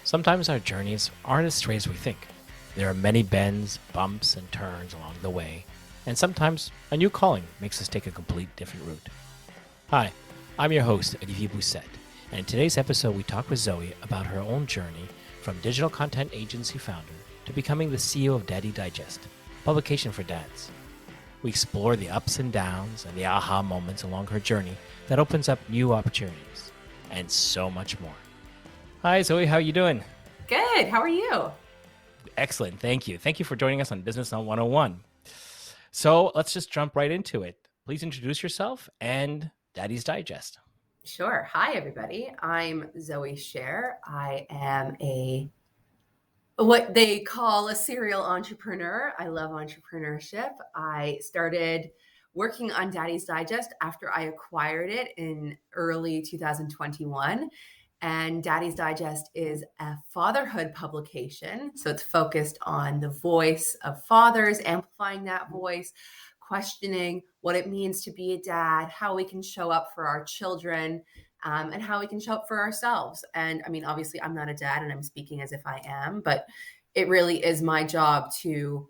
Sometimes our journeys aren't as straight as we think. There are many bends, bumps, and turns along the way, and sometimes a new calling makes us take a complete different route. Hi, I'm your host, Olivier Bousset, and in today's episode we talk with Zoe about her own journey from digital content agency founder to becoming the CEO of Daddy Digest, a publication for dads. We explore the ups and downs and the aha moments along her journey that opens up new opportunities, and so much more. Hi, Zoe. How are you doing? Good. How are you? Excellent. Thank you. Thank you for joining us on Business on 101. So let's just jump right into it. Please introduce yourself and Daddy's Digest. Sure. Hi, everybody. I'm Zoe Share. I am what they call a serial entrepreneur. I love entrepreneurship. I started working on Daddy's Digest after I acquired it in early 2021. And Daddy's Digest is a fatherhood publication. So it's focused on the voice of fathers, amplifying that voice, questioning what it means to be a dad, how we can show up for our children, and how we can show up for ourselves. And I mean, obviously, I'm not a dad and I'm speaking as if I am, but it really is my job to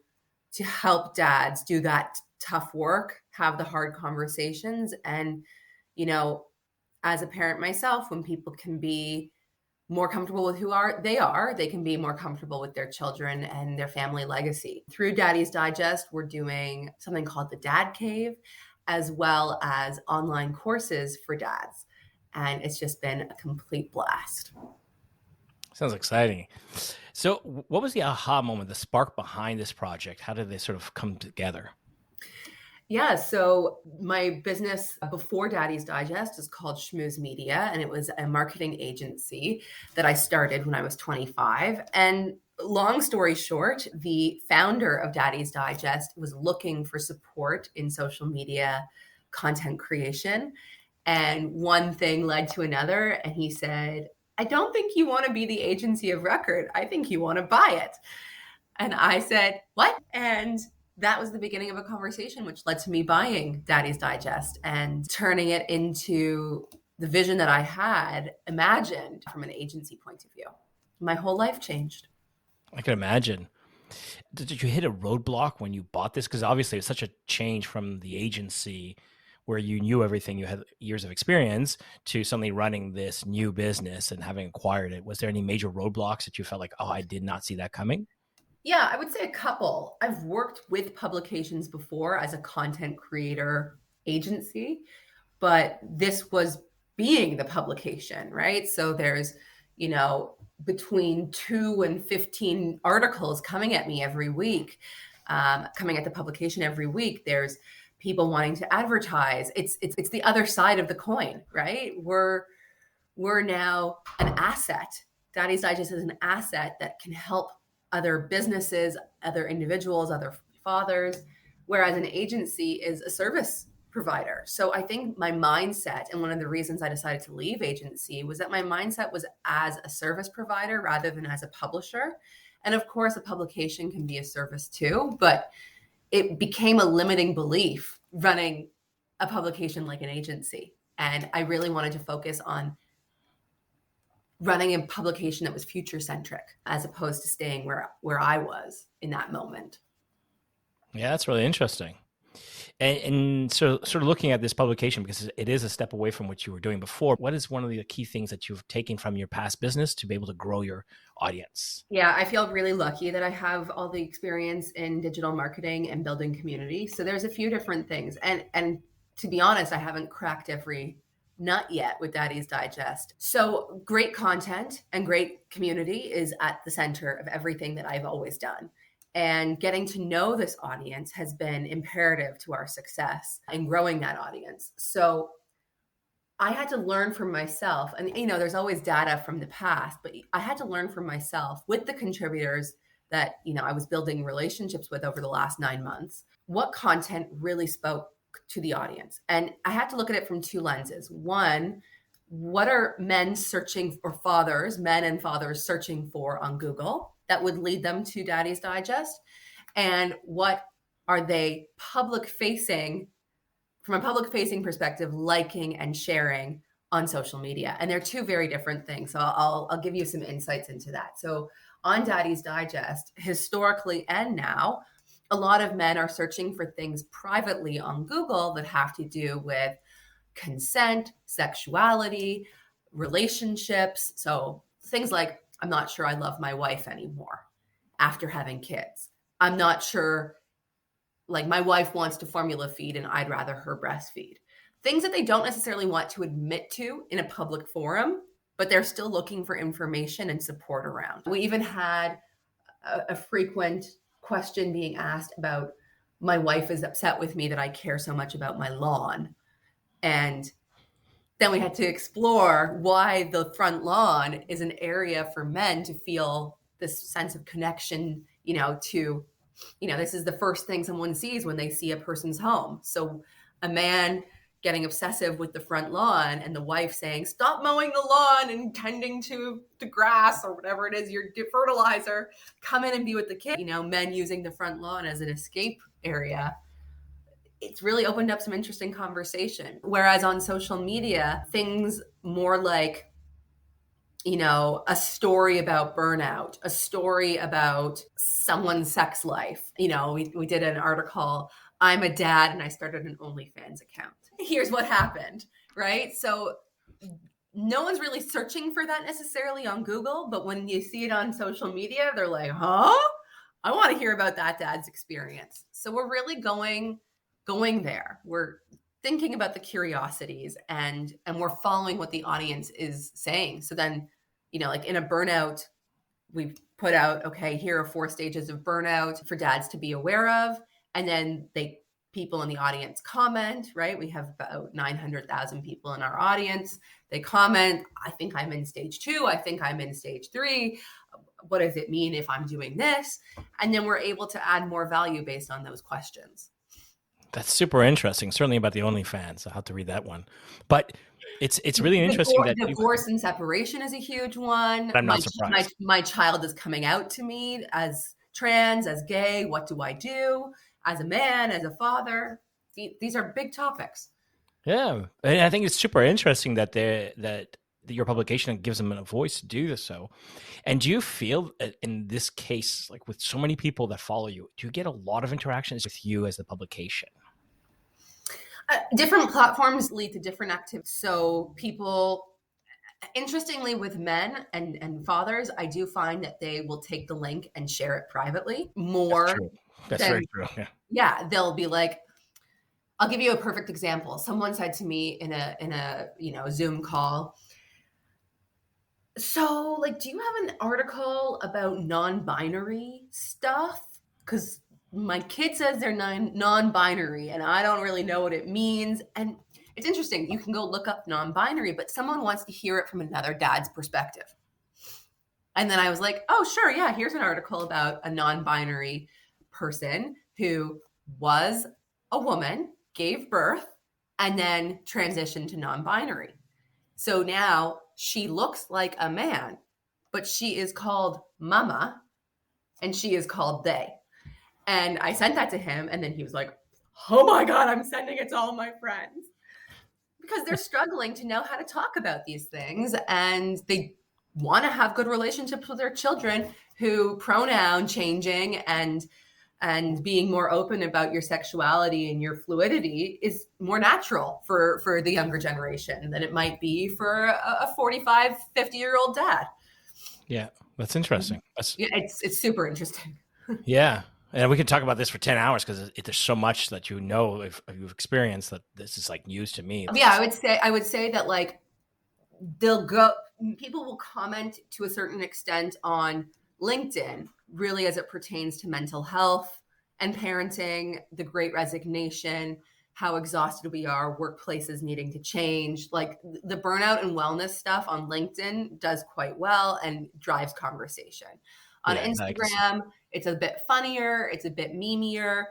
help dads do that tough work, have the hard conversations. And, as a parent myself, when people can be more comfortable with they can be more comfortable with their children and their family legacy. Through Daddy's Digest, we're doing something called the Dad Cave, as well as online courses for dads. And it's just been a complete blast. Sounds exciting. So what was the aha moment, the spark behind this project? How did they sort of come together? Yeah, so my business before Daddy's Digest is called Schmooz Media, and it was a marketing agency that I started when I was 25. And long story short, the founder of Daddy's Digest was looking for support in social media content creation. And one thing led to another, and he said, I don't think you want to be the agency of record. I think you want to buy it. And I said, what? And that was the beginning of a conversation, which led to me buying Daddy's Digest and turning it into the vision that I had imagined from an agency point of view. My whole life changed. I can imagine. Did you hit a roadblock when you bought this? Because obviously it's such a change from the agency where you knew everything, you had years of experience, to suddenly running this new business and having acquired it. Was there any major roadblocks that you felt like, oh, I did not see that coming? Yeah, I would say a couple. I've worked with publications before as a content creator agency, but this was being the publication, right? So there's, between 2 and 15 articles coming at me every week, coming at the publication every week. There's people wanting to advertise. It's the other side of the coin, right? We're now an asset. Daddy's Digest is an asset that can help other businesses, other individuals, other fathers, whereas an agency is a service provider. So I think my mindset, and one of the reasons I decided to leave agency, was that my mindset was as a service provider rather than as a publisher. And of course, a publication can be a service too, but it became a limiting belief running a publication like an agency. And I really wanted to focus on running a publication that was future centric as opposed to staying where I was in that moment. Yeah, that's really interesting. And so sort of looking at this publication, because it is a step away from what you were doing before, what is one of the key things that you've taken from your past business to be able to grow your audience? Yeah, I feel really lucky that I have all the experience in digital marketing and building community. So there's a few different things. And to be honest, I haven't cracked every nut yet with Daddy's Digest. So great content and great community is at the center of everything that I've always done. And getting to know this audience has been imperative to our success in growing that audience. So I had to learn from myself, and there's always data from the past, but I had to learn from myself with the contributors that, I was building relationships with over the last 9 months, what content really spoke to the audience. And I had to look at it from two lenses. One, what are men and fathers searching for on Google that would lead them to Daddy's Digest? And what are they from a public facing perspective, liking and sharing on social media. And they're two very different things. So I'll give you some insights into that. So on Daddy's Digest, historically and now, a lot of men are searching for things privately on Google that have to do with consent, sexuality, relationships. So things like, I'm not sure I love my wife anymore after having kids. I'm not sure, like, my wife wants to formula feed and I'd rather her breastfeed. Things that they don't necessarily want to admit to in a public forum, but they're still looking for information and support around. We even had a frequent question being asked about, my wife is upset with me that I care so much about my lawn. And then we had to explore why the front lawn is an area for men to feel this sense of connection, to, this is the first thing someone sees when they see a person's home. So a man getting obsessive with the front lawn and the wife saying, stop mowing the lawn and tending to the grass or whatever it is, your fertilizer, come in and be with the kid. Men using the front lawn as an escape area. It's really opened up some interesting conversation. Whereas on social media, things more like, a story about burnout, a story about someone's sex life. We did an article, I'm a dad and I started an OnlyFans account. Here's what happened, right? So no one's really searching for that necessarily on Google, but when you see it on social media, they're like, huh? I want to hear about that dad's experience. So we're really going there. We're thinking about the curiosities and we're following what the audience is saying. So then, like in a burnout, we've put out, okay, here are 4 stages of burnout for dads to be aware of. And then people in the audience comment, right? We have about 900,000 people in our audience. They comment, I think I'm in stage 2. I think I'm in stage 3. What does it mean if I'm doing this? And then we're able to add more value based on those questions. That's super interesting. Certainly about the OnlyFans. I'll have to read that one. But it's really interesting that divorce and separation is a huge one. I'm not surprised. My child is coming out to me as trans, as gay. What do I do as a man, as a father? These are big topics. Yeah, and I think it's super interesting that your publication gives them a voice to do this. So, and do you feel in this case, like with so many people that follow you, do you get a lot of interactions with you as the publication? Different platforms lead to different activities. So people, interestingly, with men and fathers, I do find that they will take the link and share it privately more. That's very true. Yeah, they'll be like, I'll give you a perfect example. Someone said to me in a Zoom call, so, like, do you have an article about non-binary stuff? Because my kid says they're non-binary and I don't really know what it means. And it's interesting. You can go look up non-binary, but someone wants to hear it from another dad's perspective. And then I was like, oh, sure. Yeah, here's an article about a non-binary person who was a woman, gave birth, and then transitioned to non-binary. So now she looks like a man, but she is called mama and she is called they. And I sent that to him and then he was like, oh my God, I'm sending it to all my friends. Because they're struggling to know how to talk about these things and they want to have good relationships with their children who pronoun changing and being more open about your sexuality and your fluidity is more natural for the younger generation than it might be for a 45, 50-year-old dad. Yeah, that's interesting. It's super interesting. Yeah. And we can talk about this for 10 hours because there's so much that if you've experienced that this is like news to me. Yeah, I would say that like people will comment to a certain extent on LinkedIn, really as it pertains to mental health and parenting, the Great Resignation, how exhausted we are, workplaces needing to change. Like the burnout and wellness stuff on LinkedIn does quite well and drives conversation. On Instagram, it's a bit funnier, it's a bit memeier.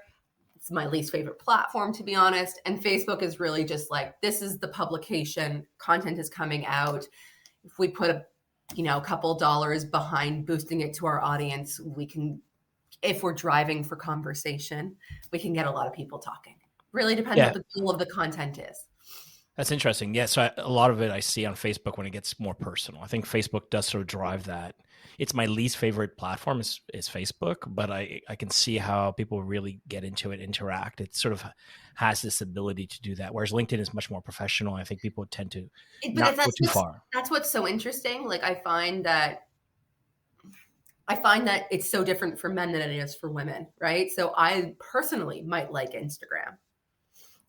It's my least favorite platform, to be honest. And Facebook is really just like, this is the publication, content is coming out. If we put a couple dollars behind boosting it to our audience, we can, if we're driving for conversation, we can get a lot of people talking. Really depends what the goal of the content is. That's interesting. Yeah, so a lot of it I see on Facebook when it gets more personal. I think Facebook does sort of drive that. It's my least favorite platform is Facebook, but I can see how people really get into it, interact. It sort of has this ability to do that. Whereas LinkedIn is much more professional. I think people tend to But not go too far. that's what's so interesting. Like I find that it's so different for men than it is for women, right? So I personally might like Instagram,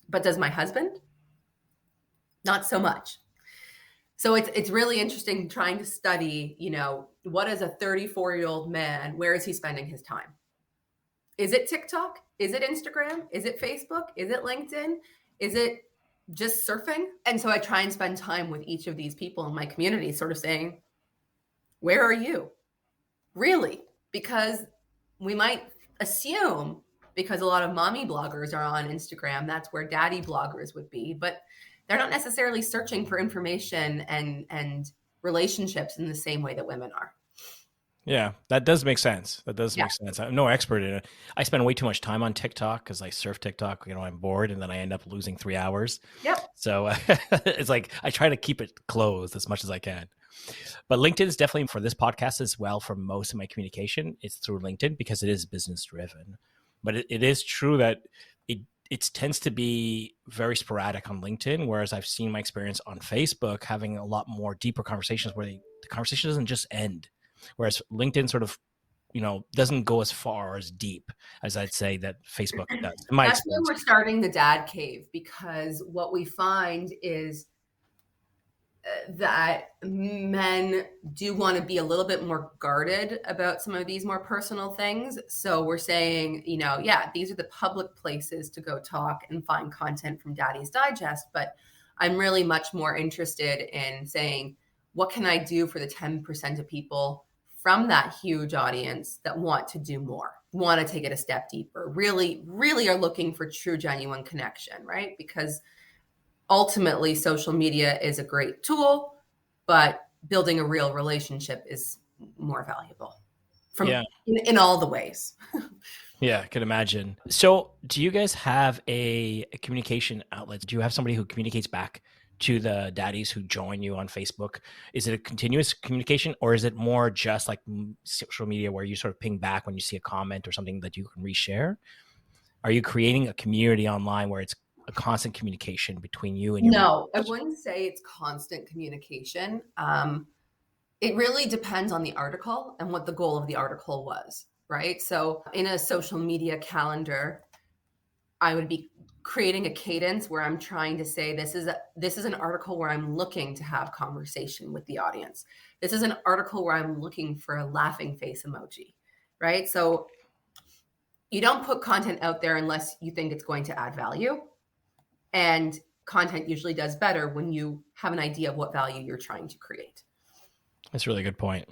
but does my husband? Not so much. So it's really interesting trying to study, what is a 34-year-old man, where is he spending his time? Is it TikTok? Is it Instagram? Is it Facebook? Is it LinkedIn? Is it just surfing? And so I try and spend time with each of these people in my community, sort of saying, where are you? Really? Because we might assume, because a lot of mommy bloggers are on Instagram, that's where daddy bloggers would be, but they're not necessarily searching for information and relationships in the same way that women are. Yeah, that does make sense. That does Yeah. make sense. I'm no expert in it. I spend way too much time on TikTok because I surf TikTok. I'm bored, and then I end up losing 3 hours. Yep. So it's like I try to keep it closed as much as I can. But LinkedIn is definitely for this podcast as well. For most of my communication, it's through LinkedIn because it is business driven. But it is true that it tends to be very sporadic on LinkedIn, whereas I've seen my experience on Facebook having a lot more deeper conversations where the conversation doesn't just end. Whereas LinkedIn sort of, doesn't go as far as deep as I'd say that Facebook does. In my That's why experience. we're starting the dad cave, because what we find is that men do want to be a little bit more guarded about some of these more personal things. So we're saying, yeah, these are the public places to go talk and find content from Daddy's Digest. But I'm really much more interested in saying, what can I do for the 10% of people from that huge audience that want to do more, want to take it a step deeper, really, really are looking for true, genuine connection, right? Because ultimately, social media is a great tool, but building a real relationship is more valuable Yeah. in all the ways. Yeah, I can imagine. So do you guys have a communication outlet? Do you have somebody who communicates back to the daddies who join you on Facebook? Is it a continuous communication, or is it more just like social media where you sort of ping back when you see a comment or something that you can reshare? Are you creating a community online where it's a constant communication between you and your No, I members? wouldn't say it's constant communication. It really depends on the article and what the goal of the article was, right? So in a social media calendar, I would be creating a cadence where I'm trying to say this is an article where I'm looking to have conversation with the audience. This is an article where I'm looking for a laughing face emoji, right? So you don't put content out there unless you think it's going to add value. And content usually does better when you have an idea of what value you're trying to create. That's a really good point.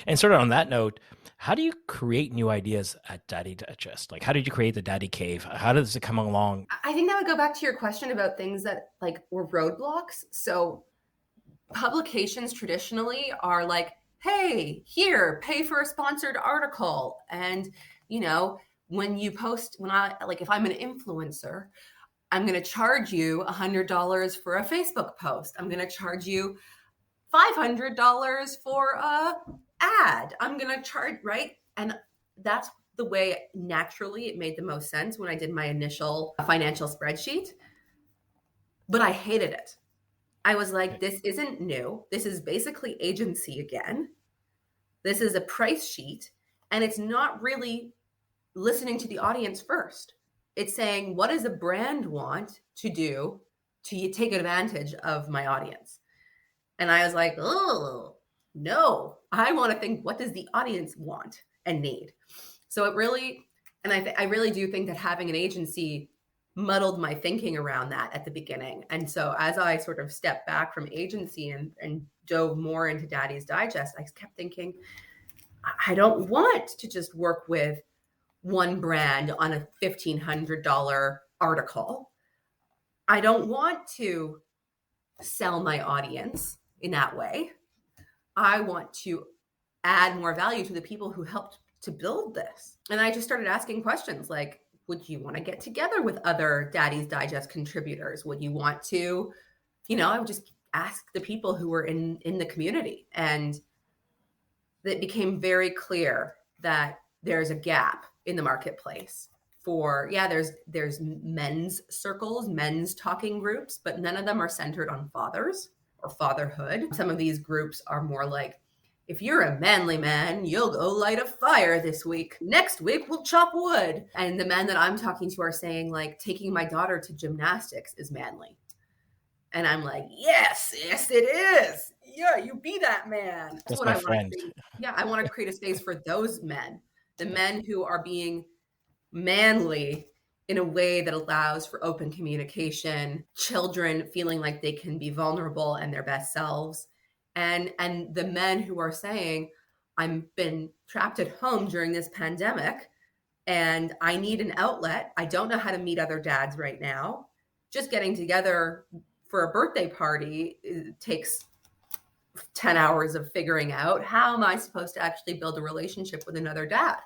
And sort of on that note, how do you create new ideas at Daddy Digest? Like, how did you create the Daddy Cave? How does it come along? I think that would go back to your question about things that like were roadblocks. So publications traditionally are like, hey, here, pay for a sponsored article. And, when you post, if I'm an influencer, I'm going to charge you $100 for a Facebook post. I'm going to charge you $500 for a ad. I'm going to charge, right? And that's the way naturally it made the most sense when I did my initial financial spreadsheet. But I hated it. I was like, this isn't new. This is basically agency again. This is a price sheet, and it's not really listening to the audience first. It's saying, what does a brand want to do to take advantage of my audience? And I was like, oh, no, I want to think, what does the audience want and need? So it really, and I really do think that having an agency muddled my thinking around that at the beginning. And so as I sort of stepped back from agency and dove more into Daddy's Digest, I kept thinking, I don't want to just work with one brand on a $1,500 article. I don't want to sell my audience in that way. I want to add more value to the people who helped to build this. And I just started asking questions like, Would you want to get together with other Daddy's Digest contributors? Would you want to, I would just ask the people who were in the community. And it became very clear that there's a gap in the marketplace for, there's men's circles, men's talking groups, but none of them are centered on fathers or fatherhood. Some of these groups are more like, if you're a manly man, you'll go light a fire this week. Next week, we'll chop wood. And the men that I'm talking to are saying, like, taking my daughter to gymnastics is manly. And I'm like, yes, it is. Yeah, you be that man. That's my friend. I want to create a space for those men, the men who are being manly in a way that allows for open communication, children feeling like they can be vulnerable and their best selves. And the men who are saying, I've been trapped at home during this pandemic and I need an outlet. I don't know how to meet other dads right now. Just getting together for a birthday party takes 10 hours of figuring out, how am I supposed to actually build a relationship with another dad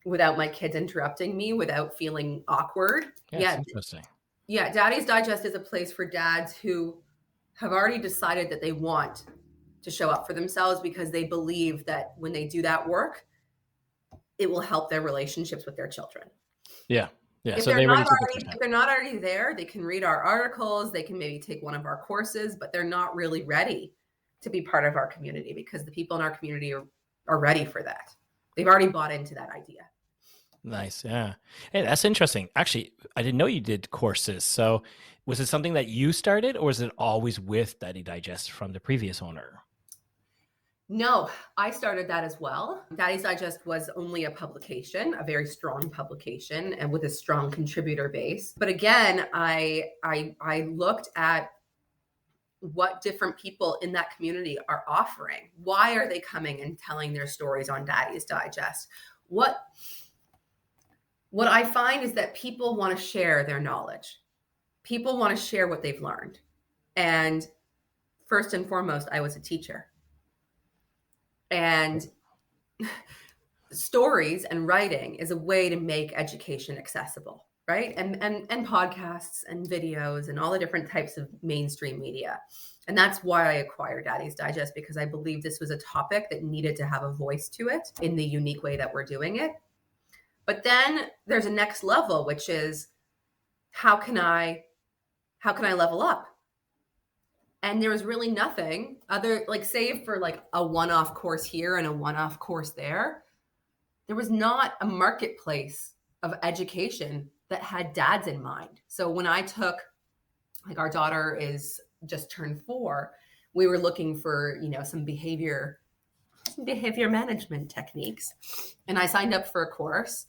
without my kids interrupting me, without feeling awkward. Yeah, interesting. Yeah, Daddy's Digest is a place for dads who have already decided that they want to show up for themselves because they believe that when they do that work, it will help their relationships with their children. Yeah. If they're not already there, they can read our articles, they can maybe take one of our courses, but they're not really ready to be part of our community because the people in our community are ready for that. They've already bought into that idea. Nice. Yeah. Hey, that's interesting. Actually, I didn't know you did courses. So was it something that you started or was it always with Daddy Digest from the previous owner? No, I started that as well. Daddy's Digest was only a publication, a very strong publication and with a strong contributor base. But again, I looked at what different people in that community are offering. Why are they coming and telling their stories on Daddy's Digest? What I find is that people want to share their knowledge. People want to share what they've learned. And first and foremost, I was a teacher. And stories and writing is a way to make education accessible, right? And podcasts and videos and all the different types of mainstream media. And that's why I acquired Daddy's Digest, because I believe this was a topic that needed to have a voice to it in the unique way that we're doing it. But then there's a next level, which is how can I level up? And there was really nothing other, like, save for like a one-off course here and a one-off course there. There was not a marketplace of education that had dads in mind. So when I took, like, our daughter is just turned 4, we were looking for, some behavior management techniques. And I signed up for a course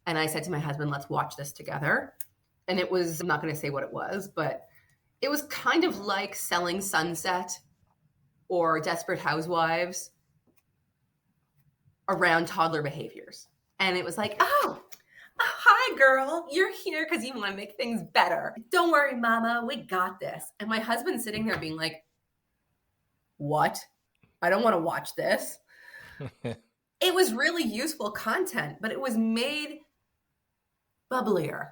and I said to my husband, let's watch this together. And it was, I'm not going to say what it was, but it was kind of like Selling Sunset or Desperate Housewives around toddler behaviors. And it was like, oh, hi, girl. You're here because you want to make things better. Don't worry, mama. We got this. And my husband's sitting there being like, what? I don't want to watch this. It was really useful content, but it was made bubblier,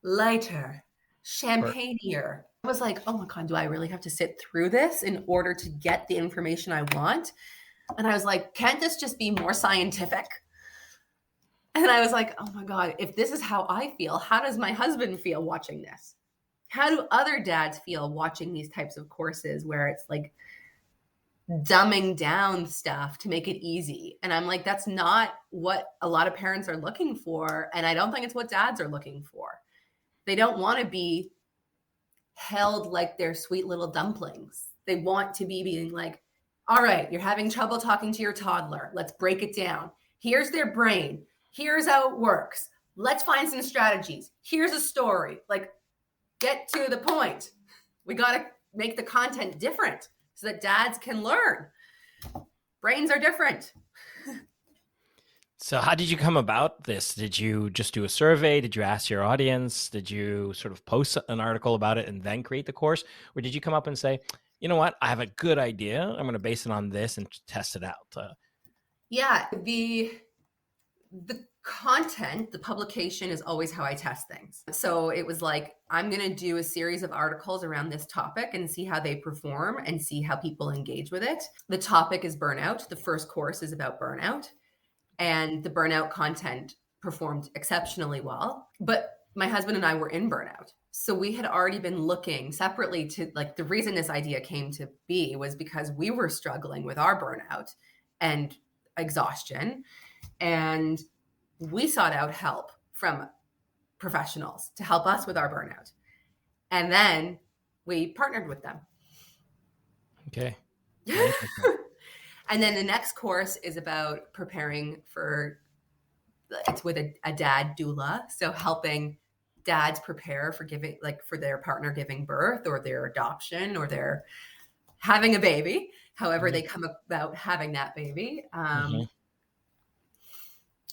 lighter, champagne-ier. I was like, oh my God, do I really have to sit through this in order to get the information I want? And I was like, can't this just be more scientific? And I was like, oh my God, if this is how I feel, how does my husband feel watching this? How do other dads feel watching these types of courses where it's like dumbing down stuff to make it easy? And I'm like, that's not what a lot of parents are looking for. And I don't think it's what dads are looking for. They don't want to be held like they're sweet little dumplings. They want to be being like, all right, you're having trouble talking to your toddler. Let's break it down. Here's their brain. Here's how it works. Let's find some strategies. Here's a story. Like, get to the point. We got to make the content different so that dads can learn. Brains are different. So how did you come about this? Did you just do a survey? Did you ask your audience? Did you sort of post an article about it and then create the course? Or did you come up and say, you know what, I have a good idea. I'm going to base it on this and test it out? Yeah, the content, the publication is always how I test things. So it was like, I'm going to do a series of articles around this topic and see how they perform and see how people engage with it. The topic is burnout. The first course is about burnout, and the burnout content performed exceptionally well. But my husband and I were in burnout. So we had already been looking separately to, like, the reason this idea came to be was because we were struggling with our burnout and exhaustion. And we sought out help from professionals to help us with our burnout. And then we partnered with them. Okay. And then the next course is about preparing for, it's with a dad doula. So helping dads prepare for giving, like for their partner giving birth or their adoption or their having a baby, however they come about having that baby.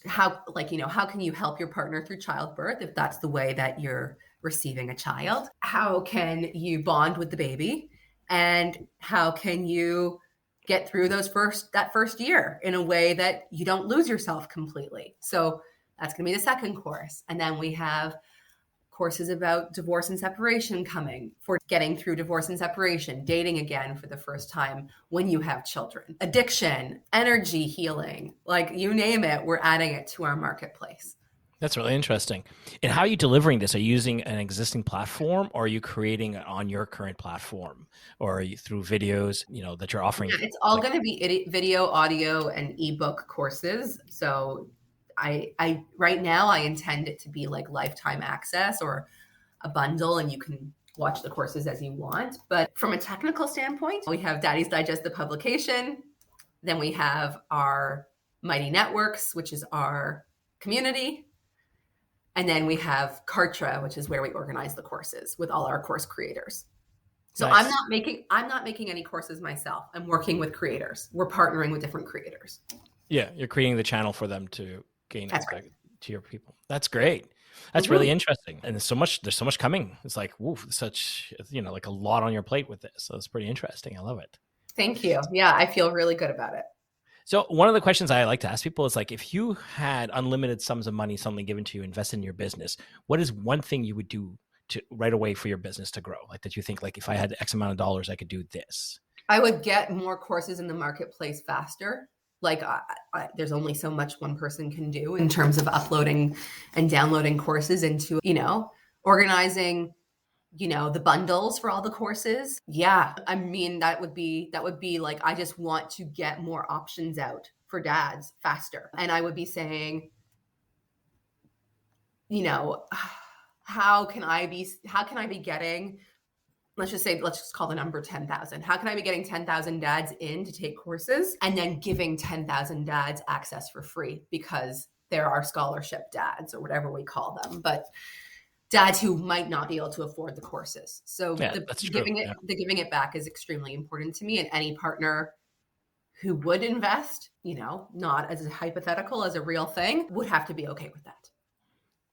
How can you help your partner through childbirth if that's the way that you're receiving a child? How can you bond with the baby? And how can you get through that first year in a way that you don't lose yourself completely? So that's going to be the second course. And then we have courses about divorce and separation coming for getting through divorce and separation, dating again for the first time when you have children, addiction, energy healing, like you name it, we're adding it to our marketplace. That's really interesting. And how are you delivering this? Are you using an existing platform, or are you creating it on your current platform, or are you through videos, that you're offering? Yeah, it's all going to be video, audio, and ebook courses. So I right now I intend it to be like lifetime access or a bundle, and you can watch the courses as you want. But from a technical standpoint, we have Daddy's Digest, the publication. Then we have our Mighty Networks, which is our community. And then we have Kartra, which is where we organize the courses with all our course creators. So nice. I'm not making any courses myself. I'm working with creators. We're partnering with different creators. Yeah, you're creating the channel for them to gain access to your people. That's great. That's really interesting. And there's so much coming. It's like, such, like a lot on your plate with this. So it's pretty interesting. I love it. Thank you. Yeah, I feel really good about it. So one of the questions I like to ask people is, like, if you had unlimited sums of money suddenly given to you, invest in your business, what is one thing you would do to right away for your business to grow? Like, that you think, like, if I had X amount of dollars, I could do this. I would get more courses in the marketplace faster. Like there's only so much one person can do in terms of uploading and downloading courses into, organizing, the bundles for all the courses. Yeah. I mean, that would be like, I just want to get more options out for dads faster. And I would be saying, how can I be getting, let's just call the number 10,000. How can I be getting 10,000 dads in to take courses and then giving 10,000 dads access for free because there are scholarship dads or whatever we call them, but dads who might not be able to afford the courses. So giving it back is extremely important to me, and any partner who would invest, not as a hypothetical, as a real thing, would have to be okay with that.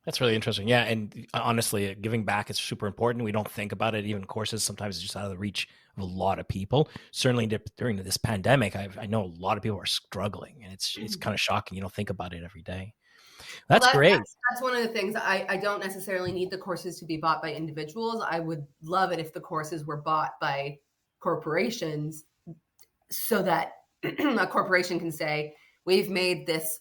That's really interesting. Yeah. And honestly, giving back is super important. We don't think about it. Even courses, sometimes it's just out of the reach of a lot of people. Certainly during this pandemic, I know a lot of people are struggling, and it's kind of shocking. You don't think about it every day. That's great. That's one of the things. I don't necessarily need the courses to be bought by individuals. I would love it if the courses were bought by corporations, so that a corporation can say, we've made this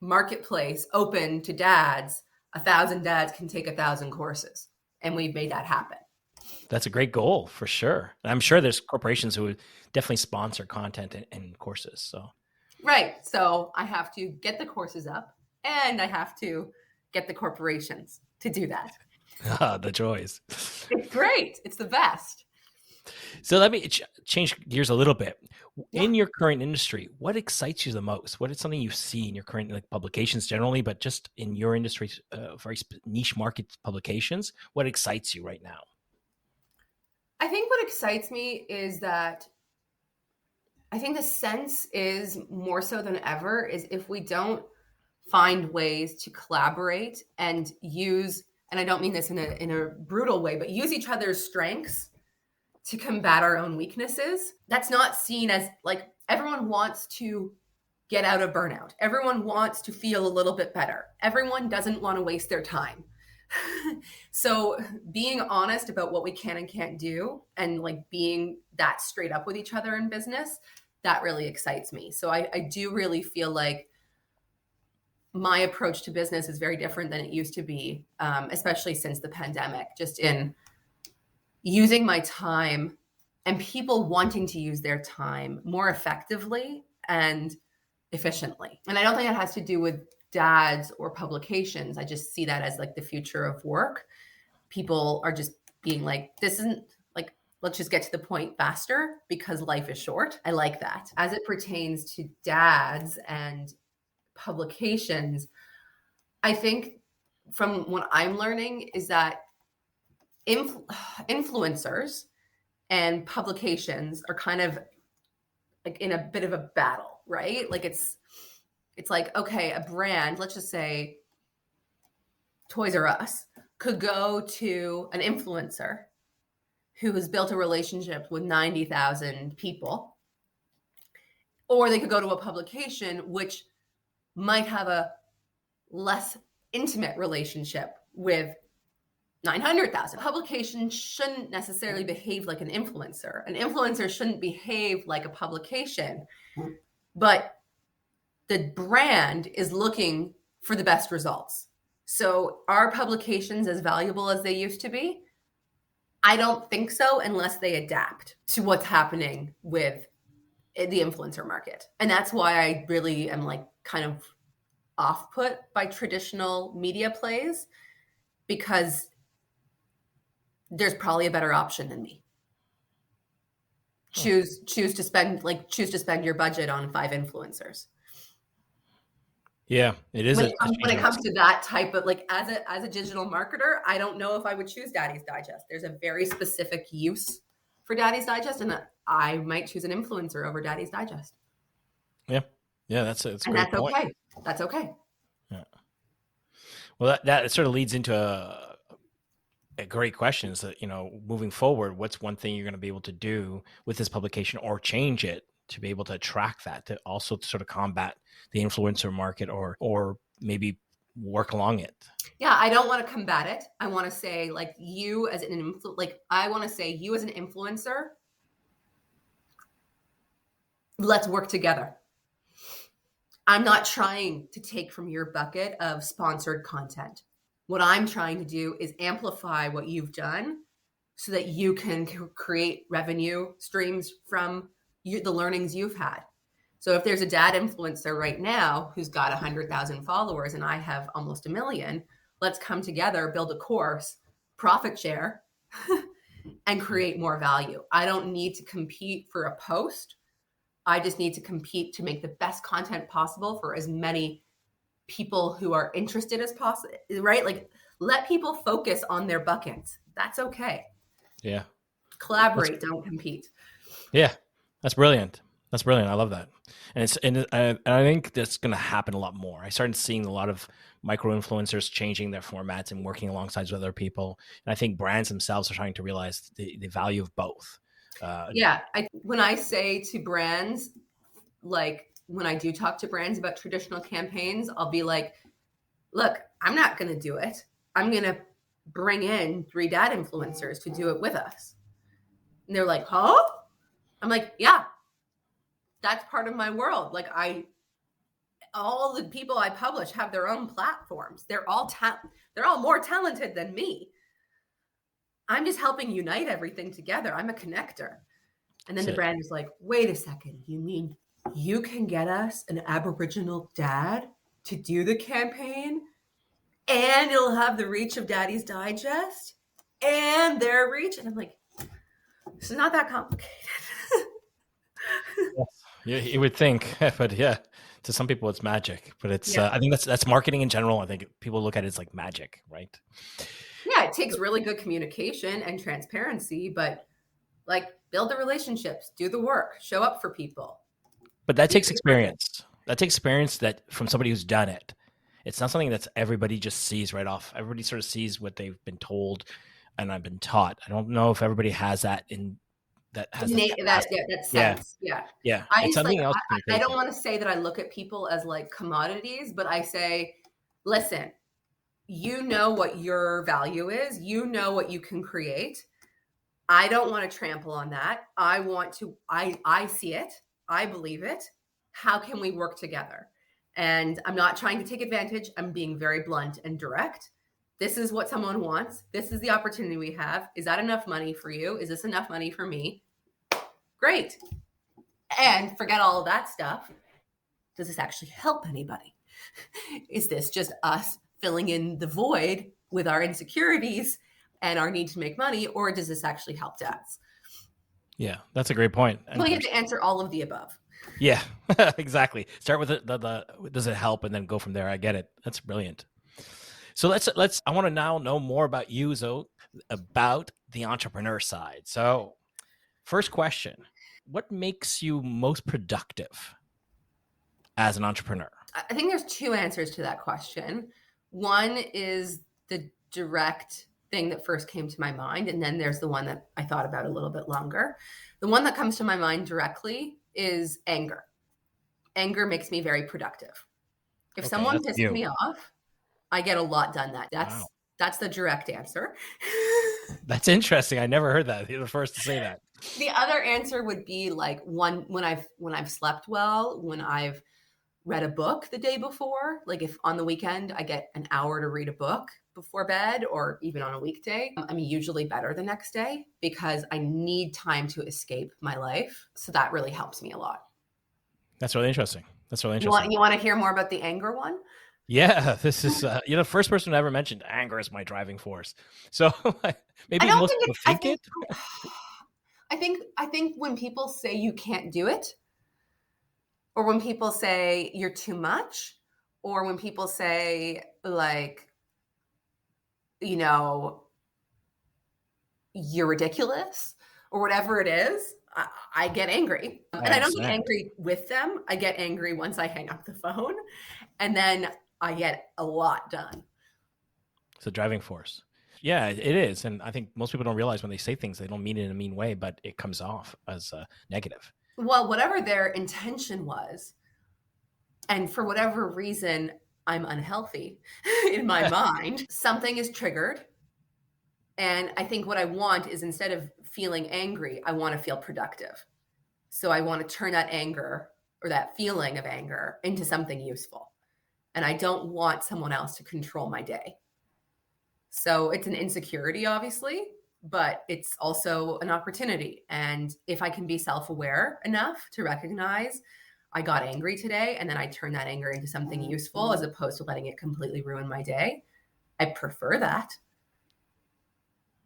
marketplace open to dads. 1,000 dads can take 1,000 courses, and we've made that happen. That's a great goal for sure. And I'm sure there's corporations who would definitely sponsor content and courses. So right. So I have to get the courses up, and I have to get the corporations to do that. The joys. It's great. It's the best. So let me change gears a little bit. Yeah. In your current industry, what excites you the most? What is something you see in your current publications generally, but just in your industry, very niche market publications? What excites you right now? I think what excites me is that I think the sense is more so than ever is if we don't find ways to collaborate and use, and I don't mean this in a brutal way, but use each other's strengths to combat our own weaknesses. That's not seen as, like, everyone wants to get out of burnout. Everyone wants to feel a little bit better. Everyone doesn't want to waste their time. So being honest about what we can and can't do, and like being that straight up with each other in business, that really excites me. So I do really feel like my approach to business is very different than it used to be, especially since the pandemic, just in using my time and people wanting to use their time more effectively and efficiently. And I don't think it has to do with dads or publications. I just see that as like the future of work. People are just being like, this isn't like, let's just get to the point faster because life is short. I like that. As it pertains to dads and publications, I think from what I'm learning is that influencers and publications are kind of like in a bit of a battle, right? Like it's like, okay, a brand, let's just say Toys R Us, could go to an influencer who has built a relationship with 90,000 people, or they could go to a publication which might have a less intimate relationship with 900,000. Publication shouldn't necessarily behave like an influencer. An influencer shouldn't behave like a publication, but the brand is looking for the best results. So are publications as valuable as they used to be? I don't think so, unless they adapt to what's happening with the influencer market. And that's why I really am like kind of off put by traditional media plays, because there's probably a better option than me. Choose to spend your budget on 5 influencers. Yeah, it is. When it comes to that type of like, as a digital marketer, I don't know if I would choose Daddy's Digest. There's a very specific use for Daddy's Digest, and I might choose an influencer over Daddy's Digest. Yeah, that's a and great point. Okay. That's okay. Yeah. Well, that sort of leads into a great question. Is that, moving forward, what's one thing you're going to be able to do with this publication or change it to be able to attract that, to also sort of combat the influencer market, or maybe work along it? Yeah, I don't want to combat it. I want to say, like, you as an influencer, let's work together. I'm not trying to take from your bucket of sponsored content. What I'm trying to do is amplify what you've done so that you can create revenue streams from the learnings you've had. So if there's a dad influencer right now who's got 100,000 followers and I have almost 1 million, let's come together, build a course, profit share, and create more value. I don't need to compete for a post. I just need to compete to make the best content possible for as many people who are interested as possible, right? Like, let people focus on their buckets. That's okay. Yeah. Collaborate, don't compete. Yeah. That's brilliant. I love that. And I think that's going to happen a lot more. I started seeing a lot of micro influencers changing their formats and working alongside with other people. And I think brands themselves are trying to realize the value of both. When I say to brands, like when I do talk to brands about traditional campaigns, I'll be like, look, I'm not going to do it. I'm going to bring in 3 dad influencers to do it with us. And they're like, huh? I'm like, yeah, that's part of my world. Like, all the people I publish have their own platforms. They're all more talented than me. I'm just helping unite everything together. I'm a connector. And then the brand is like, wait a second, you mean you can get us an Aboriginal dad to do the campaign, and it'll have the reach of Daddy's Digest and their reach? And I'm like, this is not that complicated. Yeah, you would think, but yeah, to some people it's magic. But it's I think that's marketing in general. I think people look at it as like magic, right? Yeah, it takes really good communication and transparency, but like, build the relationships, do the work, show up for people. But that takes experience. That takes experience that from somebody who's done it. It's not something that's everybody just sees right off. Everybody sort of sees what they've been told and I've been taught. I don't know if everybody has that in that has that capacity. That Yeah, sense. Yeah. yeah. I It's just like, something else you can I fake don't it. want to say that I look at people as like commodities, but I say, listen, you know what your value is, you know what you can create. I don't want to trample on that. I see it. I believe it. How can we work together? And I'm not trying to take advantage. I'm being very blunt and direct. This is what someone wants. This is the opportunity we have. Is that enough money for you? Is this enough money for me? Great. And forget all of that stuff. Does this actually help anybody? Is this just us filling in the void with our insecurities and our need to make money, or does this actually help dads? Yeah, that's a great point. And Well, you have to answer all of the above. yeah, exactly. Start with the does it help, and then go from there. I get it. That's brilliant. So let's. I want to now know more about you, Zoe, about the entrepreneur side. So, first question: what makes you most productive as an entrepreneur? I think there's two answers to that question. One is the direct thing that first came to my mind, and then there's the one that I thought about a little bit longer. The one that comes to my mind directly is anger. Anger makes me very productive. If Okay, someone that's pisses you. me off, I get a lot done. Wow, That's the direct answer. that's interesting. I never heard that. You're the first to say that. The other answer would be like when I've slept well, when I've read a book the day before, like if on the weekend I get an hour to read a book before bed, or even on a weekday, I'm usually better the next day because I need time to escape my life. So that really helps me a lot. That's really interesting. That's really You interesting. want to hear more about the anger one? Yeah, this is the first person who ever mentioned anger is my driving force. So I maybe don't most think people it's, think it. I think when people say you can't do it, or when people say you're too much, or when people say like, you know, you're ridiculous, or whatever it is, I get angry. I And I don't get understand. angry with them. I get angry once I hang up the phone, and then I get a lot done. It's a driving force. Yeah, it is, and I think most people don't realize when they say things they don't mean it in a mean way, but it comes off as negative. Well, whatever their intention was, and for whatever reason, I'm unhealthy in my mind, something is triggered. And I think what I want is, instead of feeling angry, I want to feel productive. So I want to turn that anger, or that feeling of anger, into something useful. And I don't want someone else to control my day. So it's an insecurity, obviously, but it's also an opportunity. And if I can be self-aware enough to recognize I got angry today, and then I turn that anger into something useful as opposed to letting it completely ruin my day, I prefer that.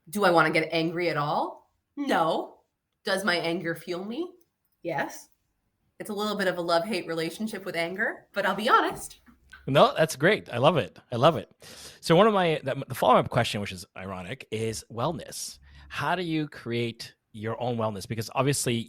Do I want to get angry at all? No. Does my anger fuel me? Yes. It's a little bit of a love-hate relationship with anger, but I'll be honest. No, that's great. I love it. I love it. So one of the follow-up question, which is ironic, is wellness. How do you create your own wellness? Because obviously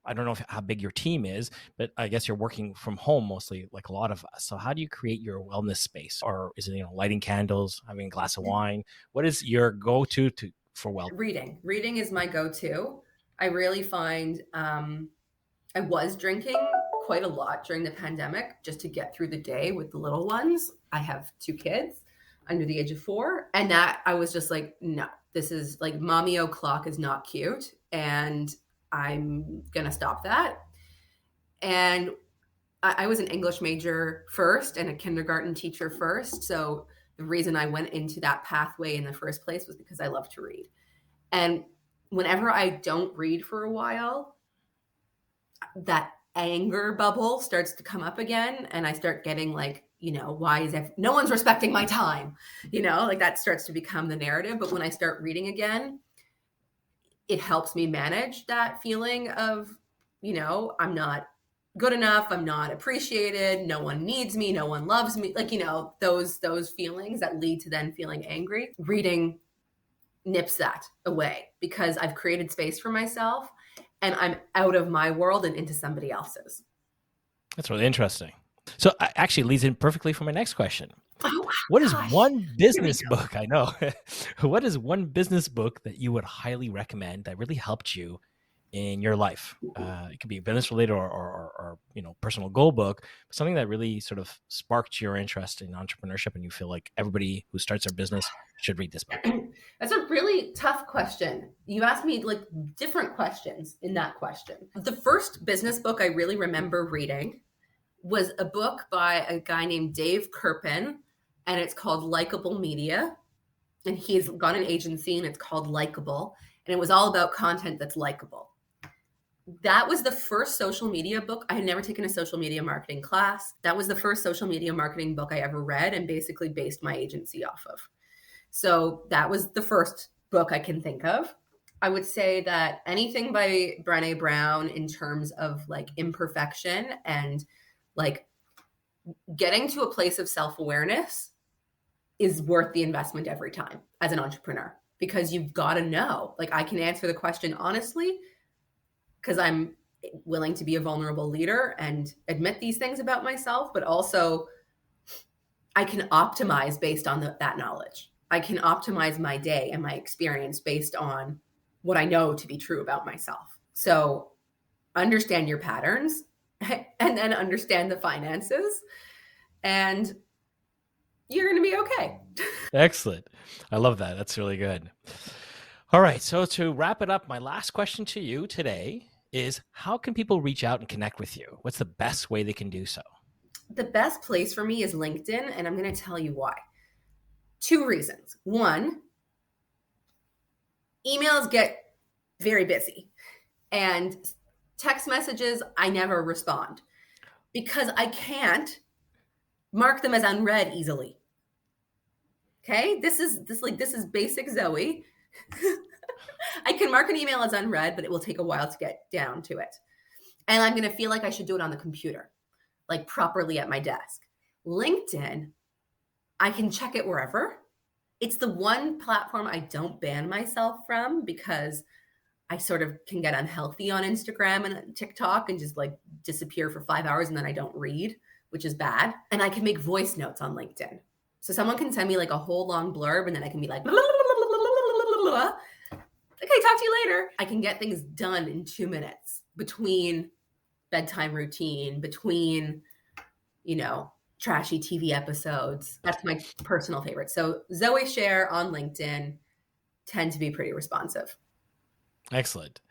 I don't know how big your team is, but I guess you're working from home mostly, like a lot of us. So how do you create your wellness space? Or is it, lighting candles, having a glass of wine? What is your go-to for wellness? Reading is my go-to. I really find I was drinking quite a lot during the pandemic just to get through the day with the little ones. I have 2 kids under the age of 4. And that I was just like, no, this is like, mommy o'clock is not cute. And I'm going to stop that. And I was an English major first and a kindergarten teacher first. So the reason I went into that pathway in the first place was because I love to read. And whenever I don't read for a while, that anger bubble starts to come up again, and I start getting like, why is no one's respecting my time? Like that starts to become the narrative. But when I start reading again, it helps me manage that feeling of, I'm not good enough, I'm not appreciated, no one needs me, no one loves me, like, those feelings that lead to then feeling angry. Reading nips that away because I've created space for myself, and I'm out of my world and into somebody else's. That's really interesting. So it actually leads in perfectly for my next question. Oh, what is gosh. one business book? I know. What is one business book that you would highly recommend that really helped you in your life? It could be business related or personal goal book, but something that really sort of sparked your interest in entrepreneurship, and you feel like everybody who starts their business should read this book. That's a really tough question. You asked me like different questions in that question. The first business book I really remember reading was a book by a guy named Dave Kirpin, and it's called Likeable Media. And he's got an agency, and it's called Likeable. And it was all about content that's likable. That was the first social media book. I had never taken a social media marketing class. That was the first social media marketing book I ever read and basically based my agency off of. So that was the first book I can think of. I would say that anything by Brené Brown in terms of like imperfection and like getting to a place of self-awareness is worth the investment every time as an entrepreneur, because you've got to know, like, I can answer the question honestly because I'm willing to be a vulnerable leader and admit these things about myself, but also I can optimize based on that knowledge. I can optimize my day and my experience based on what I know to be true about myself. So understand your patterns and then understand the finances, and you're going to be okay. Excellent. I love that. That's really good. All right. So to wrap it up, my last question to you today is, how can people reach out and connect with you? What's the best way they can do so? The best place for me is LinkedIn, and I'm going to tell you why. 2 reasons. 1, emails get very busy, and text messages, I never respond because I can't mark them as unread easily. Okay? This is basic Zoe. I can mark an email as unread, but it will take a while to get down to it. And I'm going to feel like I should do it on the computer, like properly at my desk. LinkedIn, I can check it wherever. It's the one platform I don't ban myself from because I sort of can get unhealthy on Instagram and TikTok and just like disappear for 5 hours and then I don't read, which is bad. And I can make voice notes on LinkedIn. So someone can send me like a whole long blurb and then I can be like, okay, talk to you later. I can get things done in 2 minutes between bedtime routine, between, trashy TV episodes. That's my personal favorite. So Zoe Share on LinkedIn tend to be pretty responsive. Excellent.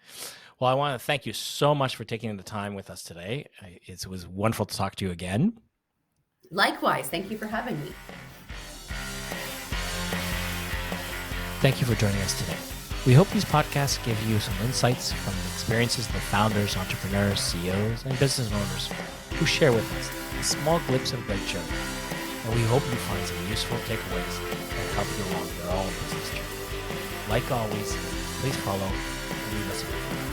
Well, I want to thank you so much for taking the time with us today. It was wonderful to talk to you again. Likewise. Thank you for having me. Thank you for joining us today. We hope these podcasts give you some insights from the experiences of the founders, entrepreneurs, CEOs, and business owners who share with us a small glimpse of their journey. And we hope you find some useful takeaways that help you along your own business journey. Like always, please follow and leave us a review.